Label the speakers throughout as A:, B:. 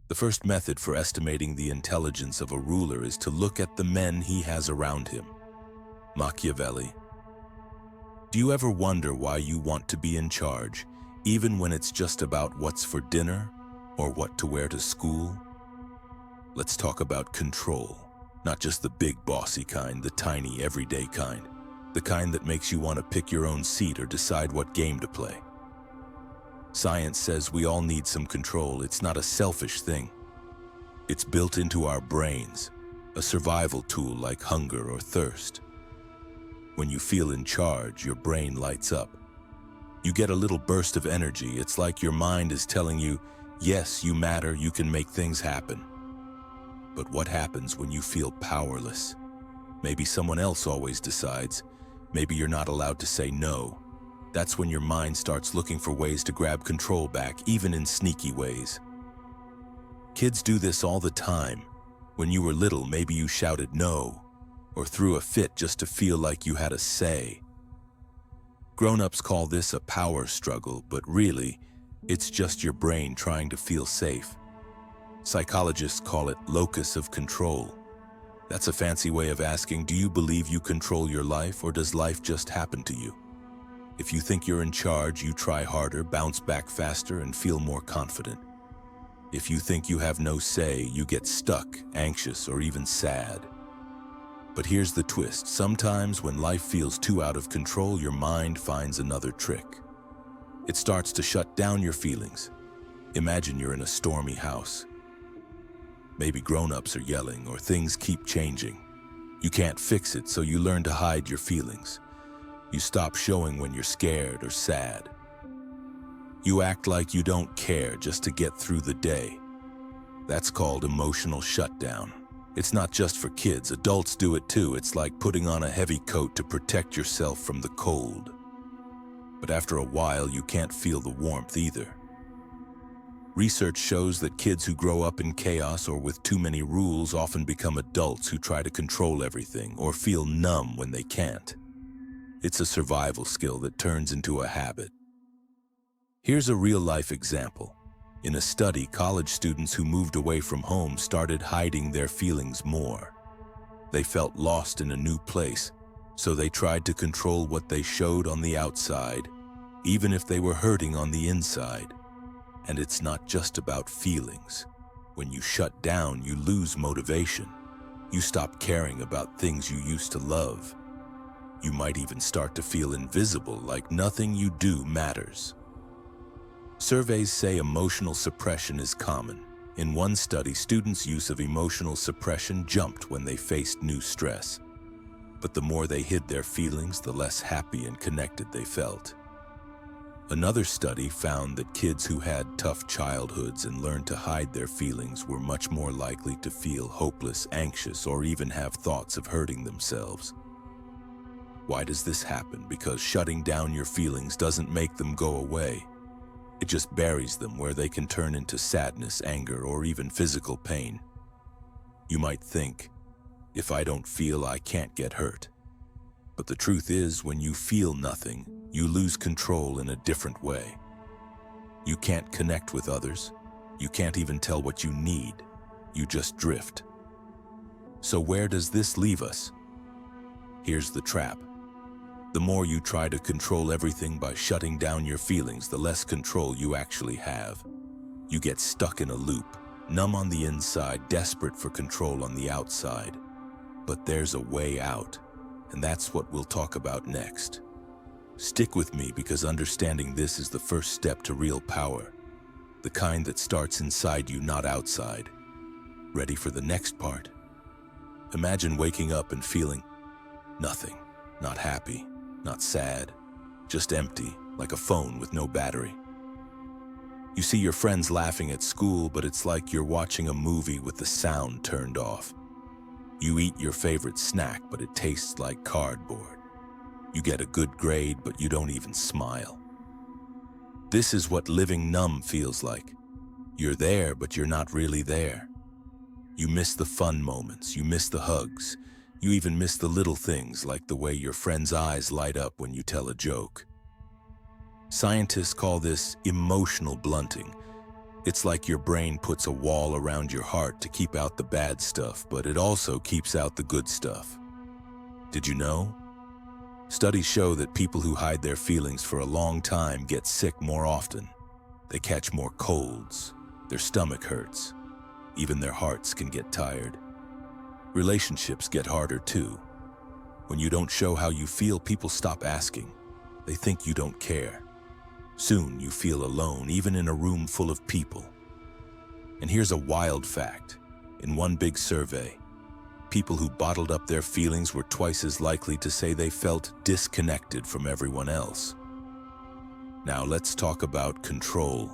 A: The first method for estimating the intelligence of a ruler is to look at the men he has around him. Machiavelli. Do you ever wonder why you want to be in charge, even when it's just about what's for dinner or what to wear to school? Let's talk about control, not just the big bossy kind, the tiny everyday kind, the kind that makes you want to pick your own seat or decide what game to play. Science says we all need some control. It's not a selfish thing. It's built into our brains, a survival tool like hunger or thirst. When you feel in charge, your brain lights up. You get a little burst of energy. It's like your mind is telling you, yes, you matter, you can make things happen. But what happens when you feel powerless? Maybe someone else always decides. Maybe you're not allowed to say no. That's when your mind starts looking for ways to grab control back, even in sneaky ways. Kids do this all the time. When you were little, maybe you shouted no, or threw a fit just to feel like you had a say. Grown-ups call this a power struggle, but really, it's just your brain trying to feel safe. Psychologists call it locus of control. That's a fancy way of asking, do you believe you control your life, or does life just happen to you? If you think you're in charge, you try harder, bounce back faster, and feel more confident. If you think you have no say, you get stuck, anxious, or even sad. But here's the twist. Sometimes when life feels too out of control, your mind finds another trick. It starts to shut down your feelings. Imagine you're in a stormy house. Maybe grown-ups are yelling, or things keep changing. You can't fix it, so you learn to hide your feelings. You stop showing when you're scared or sad. You act like you don't care just to get through the day. That's called emotional shutdown. It's not just for kids, adults do it too. It's like putting on a heavy coat to protect yourself from the cold. But after a while, you can't feel the warmth either. Research shows that kids who grow up in chaos or with too many rules often become adults who try to control everything or feel numb when they can't. It's a survival skill that turns into a habit. Here's a real-life example. In a study, college students who moved away from home started hiding their feelings more. They felt lost in a new place, so they tried to control what they showed on the outside, even if they were hurting on the inside. And it's not just about feelings. When you shut down, you lose motivation. You stop caring about things you used to love. You might even start to feel invisible, like nothing you do matters. Surveys say emotional suppression is common. In one study, students' use of emotional suppression jumped when they faced new stress. But the more they hid their feelings, the less happy and connected they felt. Another study found that kids who had tough childhoods and learned to hide their feelings were much more likely to feel hopeless, anxious, or even have thoughts of hurting themselves. Why does this happen? Because shutting down your feelings doesn't make them go away. It just buries them where they can turn into sadness, anger, or even physical pain. You might think, if I don't feel, I can't get hurt. But the truth is, when you feel nothing, you lose control in a different way. You can't connect with others. You can't even tell what you need. You just drift. So where does this leave us? Here's the trap. The more you try to control everything by shutting down your feelings, the less control you actually have. You get stuck in a loop, numb on the inside, desperate for control on the outside. But there's a way out, and that's what we'll talk about next. Stick with me, because understanding this is the first step to real power, the kind that starts inside you, not outside. Ready for the next part? Imagine waking up and feeling nothing, not happy, not sad, just empty, like a phone with no battery. You see your friends laughing at school, but it's like you're watching a movie with the sound turned off. You eat your favorite snack, but it tastes like cardboard. You get a good grade, but you don't even smile. This is what living numb feels like. You're there, but you're not really there. You miss the fun moments, you miss the hugs, you even miss the little things like the way your friend's eyes light up when you tell a joke. Scientists call this emotional blunting. It's like your brain puts a wall around your heart to keep out the bad stuff, but it also keeps out the good stuff. Did you know? Studies show that people who hide their feelings for a long time get sick more often. They catch more colds, their stomach hurts, even their hearts can get tired. Relationships get harder too. When you don't show how you feel, people stop asking. They think you don't care. Soon you feel alone, even in a room full of people. And here's a wild fact. In one big survey, people who bottled up their feelings were twice as likely to say they felt disconnected from everyone else. Now let's talk about control.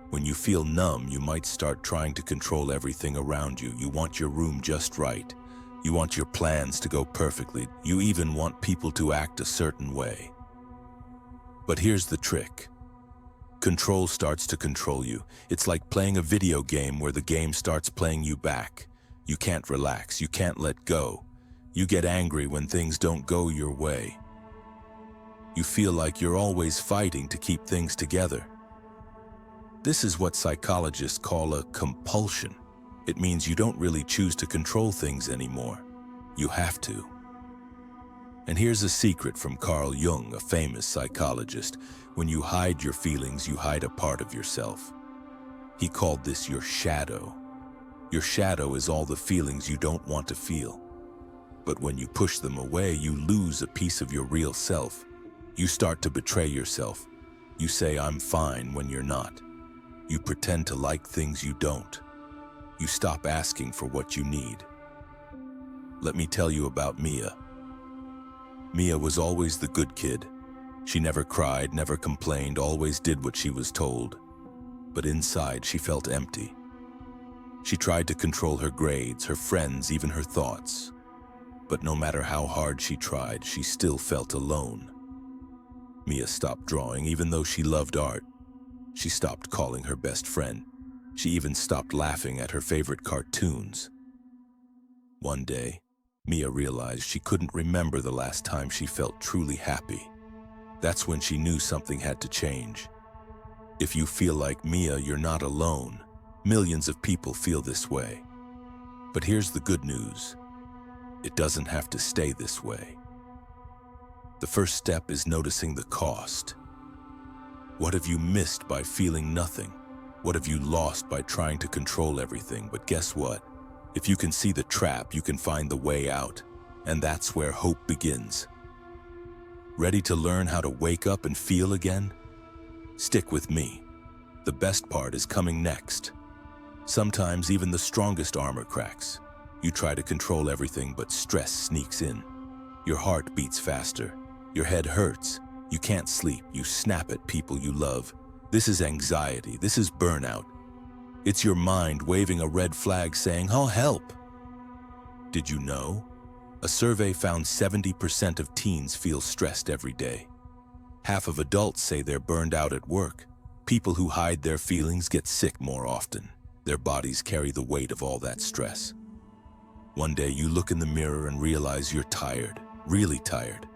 A: When you feel numb, you might start trying to control everything around you. You want your room just right. You want your plans to go perfectly. You even want people to act a certain way. But here's the trick. Control starts to control you. It's like playing a video game where the game starts playing you back. You can't relax, you can't let go. You get angry when things don't go your way. You feel like you're always fighting to keep things together. This is what psychologists call a compulsion. It means you don't really choose to control things anymore. You have to. And here's a secret from Carl Jung, a famous psychologist. When you hide your feelings, you hide a part of yourself. He called this your shadow. Your shadow is all the feelings you don't want to feel. But when you push them away, you lose a piece of your real self. You start to betray yourself. You say, "I'm fine," when you're not. You pretend to like things you don't. You stop asking for what you need. Let me tell you about Mia. Mia was always the good kid. She never cried, never complained, always did what she was told. But inside, she felt empty. She tried to control her grades, her friends, even her thoughts. But no matter how hard she tried, she still felt alone. Mia stopped drawing, even though she loved art. She stopped calling her best friend. She even stopped laughing at her favorite cartoons. One day, Mia realized she couldn't remember the last time she felt truly happy. That's when she knew something had to change. If you feel like Mia, you're not alone. Millions of people feel this way. But here's the good news. It doesn't have to stay this way. The first step is noticing the cost. What have you missed by feeling nothing? What have you lost by trying to control everything? But guess what? If you can see the trap, you can find the way out. And that's where hope begins. Ready to learn how to wake up and feel again? Stick with me. The best part is coming next. Sometimes even the strongest armor cracks. You try to control everything, but stress sneaks in. Your heart beats faster. Your head hurts. You can't sleep. You snap at people you love. This is anxiety. This is burnout. It's your mind waving a red flag saying, "I'll help." Did you know? A survey found 70% of teens feel stressed every day. Half of adults say they're burned out at work. People who hide their feelings get sick more often. Their bodies carry the weight of all that stress. One day you look in the mirror and realize you're tired, really tired.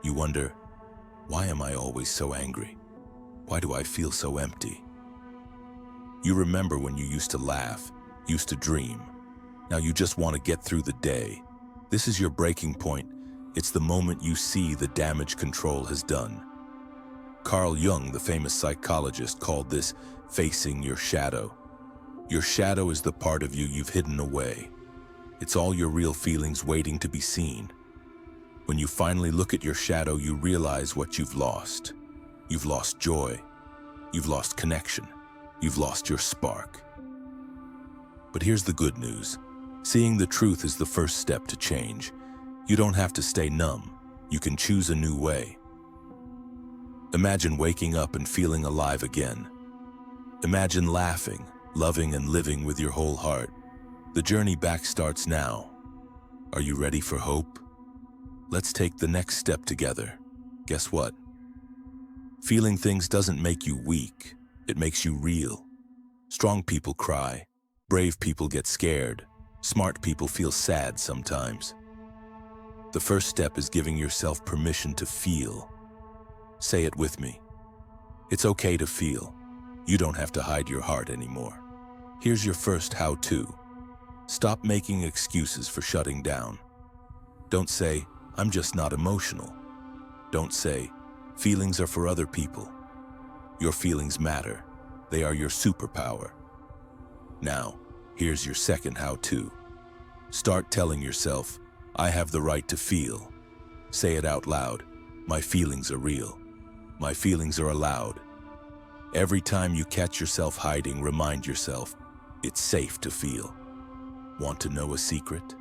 A: You wonder, why am I always so angry? Why do I feel so empty? You remember when you used to laugh, used to dream. Now you just want to get through the day. This is your breaking point. It's the moment you see the damage control has done. Carl Jung, the famous psychologist, called this facing your shadow. Your shadow is the part of you you've hidden away. It's all your real feelings waiting to be seen. When you finally look at your shadow, you realize what you've lost. You've lost joy. You've lost connection. You've lost your spark. But here's the good news. Seeing the truth is the first step to change. You don't have to stay numb. You can choose a new way. Imagine waking up and feeling alive again. Imagine laughing, loving, and living with your whole heart. The journey back starts now. Are you ready for hope? Let's take the next step together. Guess what? Feeling things doesn't make you weak. It makes you real. Strong people cry. Brave people get scared. Smart people feel sad sometimes. The first step is giving yourself permission to feel. Say it with me. It's okay to feel. You don't have to hide your heart anymore. Here's your first how-to. Stop making excuses for shutting down. Don't say, "I'm just not emotional." Don't say, "Feelings are for other people." Your feelings matter. They are your superpower. Now, here's your second how-to. Start telling yourself, "I have the right to feel." Say it out loud. My feelings are real. My feelings are allowed. Every time you catch yourself hiding, remind yourself, it's safe to feel. Want to know a secret?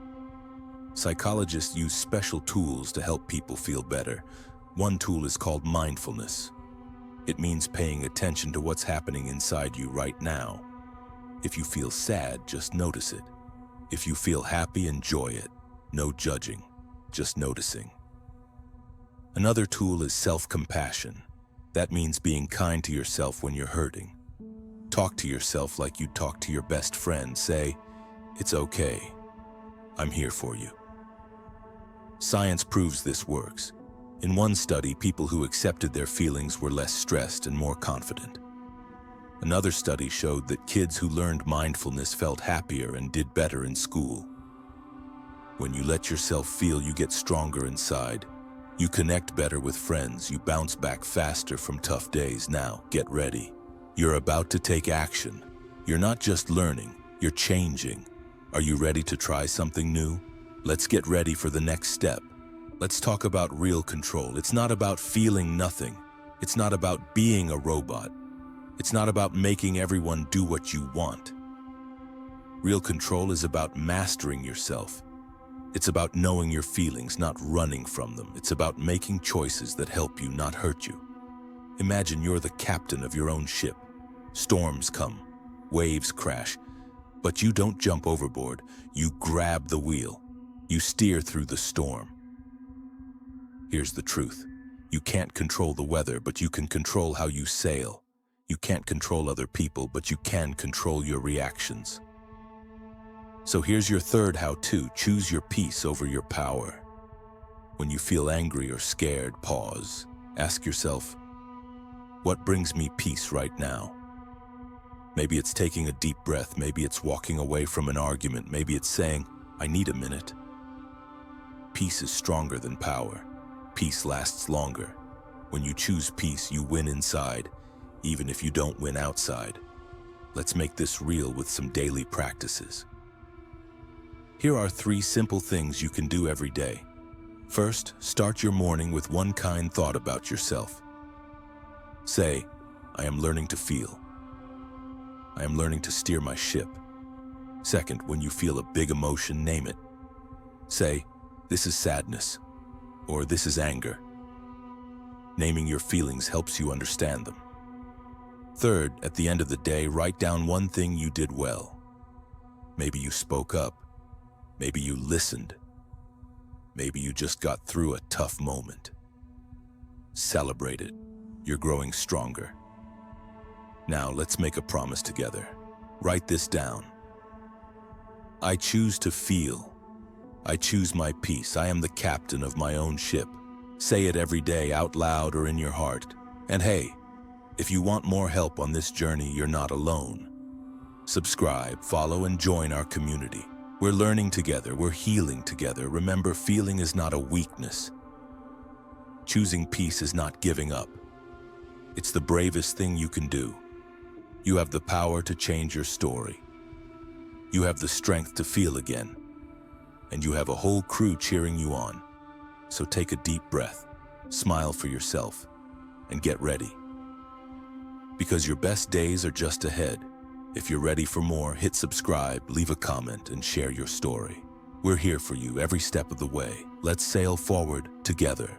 A: Psychologists use special tools to help people feel better. One tool is called mindfulness. It means paying attention to what's happening inside you right now. If you feel sad, just notice it. If you feel happy, enjoy it. No judging, just noticing. Another tool is self-compassion. That means being kind to yourself when you're hurting. Talk to yourself like you'd talk to your best friend. Say, "It's okay. I'm here for you." Science proves this works. In one study, people who accepted their feelings were less stressed and more confident. Another study showed that kids who learned mindfulness felt happier and did better in school. When you let yourself feel, you get stronger inside. You connect better with friends. You bounce back faster from tough days. Now, get ready. You're about to take action. You're not just learning, you're changing. Are you ready to try something new? Let's get ready for the next step. Let's talk about real control. It's not about feeling nothing. It's not about being a robot. It's not about making everyone do what you want. Real control is about mastering yourself. It's about knowing your feelings, not running from them. It's about making choices that help you, not hurt you. Imagine you're the captain of your own ship. Storms come, waves crash, but you don't jump overboard. You grab the wheel. You steer through the storm. Here's the truth. You can't control the weather, but you can control how you sail. You can't control other people, but you can control your reactions. So here's your third how-to. Choose your peace over your power. When you feel angry or scared, pause. Ask yourself, what brings me peace right now? Maybe it's taking a deep breath. Maybe it's walking away from an argument. Maybe it's saying, I need a minute. Peace is stronger than power. Peace lasts longer. When you choose peace, you win inside, even if you don't win outside. Let's make this real with some daily practices. Here are 3 simple things you can do every day. First, start your morning with one kind thought about yourself. Say, I am learning to feel. I am learning to steer my ship. Second, when you feel a big emotion, name it. Say, this is sadness, or this is anger. Naming your feelings helps you understand them. Third, at the end of the day, write down one thing you did well. Maybe you spoke up. Maybe you listened. Maybe you just got through a tough moment. Celebrate it. You're growing stronger. Now let's make a promise together. Write this down. I choose to feel. I choose my peace. I am the captain of my own ship. Say it every day out loud or in your heart. And hey, if you want more help on this journey, you're not alone. Subscribe, follow, and join our community. We're learning together. We're healing together. Remember, feeling is not a weakness. Choosing peace is not giving up. It's the bravest thing you can do. You have the power to change your story. You have the strength to feel again. And you have a whole crew cheering you on. So take a deep breath, smile for yourself, and get ready. Because your best days are just ahead. If you're ready for more, hit subscribe, leave a comment, and share your story. We're here for you every step of the way. Let's sail forward together.